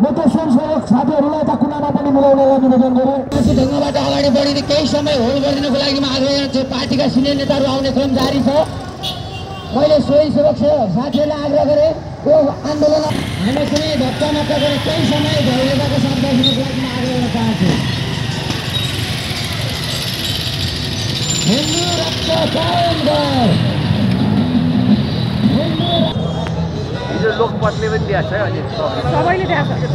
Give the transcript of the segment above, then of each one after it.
म त्यो स्वयंसेवक साथीहरूलाई त कुनामा पनि मिलाउनलाई निवेदन गरेँ। कृषि ढङ्गबाट अगाडि बढिने केही समय होल्ड गरिदिनको लागि आज पार्टीका सिनियर नेताहरू आउने क्रम जारी छ। मैले स्वयंसेवक साथीहरूलाई आग्रह गरेँ यो आन्दोलन हामी कुनै धक्का मक्का गरेर केही समय भइरहेको शब्द दिनको लागि म आग्रह गर्न चाहन्छु। हिन्दू रक्त कायम गर। हिजो लोकपथले पनि दिएको छ अनि सबैले दिएको छ।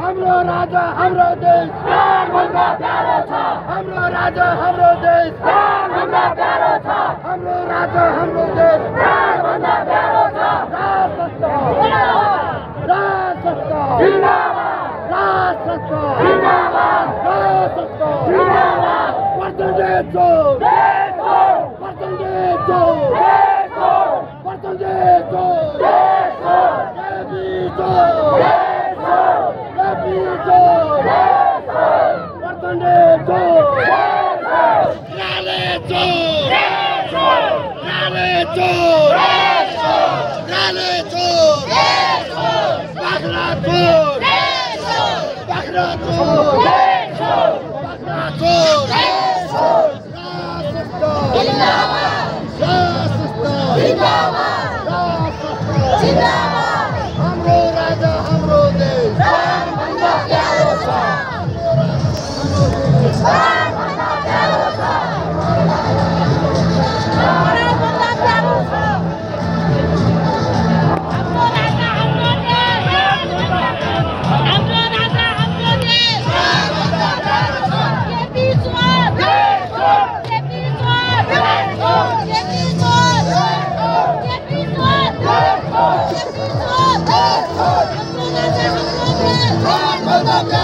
हाम्रो राजा हाम्रो देश भन्दा प्यारो छ। हाम्रो राजा हाम्रो देश भन्दा प्यारो छ। हाम्रो राजा हाम्रो देश भन्दा प्यारो छ। राजसत्ता राजसत्ता जिन्दाबाद राजसत्ता जिन्दाबाद राजसत्ता जिन्दाबाद। वर्तन्डे चोर देश छोड वर्तन्डे चोर देश छोड वर्तन्डे चोर देश छोड केपी चोर देश छोड केपी चोर देश छोड वर्तन्डे चोर देश छोड राले चोर देश छोड राले चोर देश छोड राले चोर देश छोड बाख्रा चोर देश छोड बाख्रा चोर देश छोड बाख्रा चोर देश छोड राजसत्ता जिन्दाबाद राजसत्ता जिन्दाबाद राजसत्ता जिन्दाबाद। हाम्रो राजा हाम्रो देश भन्दा प्यारो छ। भन्दा प्यारो छ। भन्दा प्यारो छ। हाम्रो राजा हाम्रो देश हाम्रो राजा हाम्रो देश भन्दा प्यारो छ। केपी चोर देश छोड केपी चोर देश छोड केपी चोर देश छोड केपी चोर देश छोड केपी चोर देश छोड। हाम्रो राजा हाम्रो देश भन्दा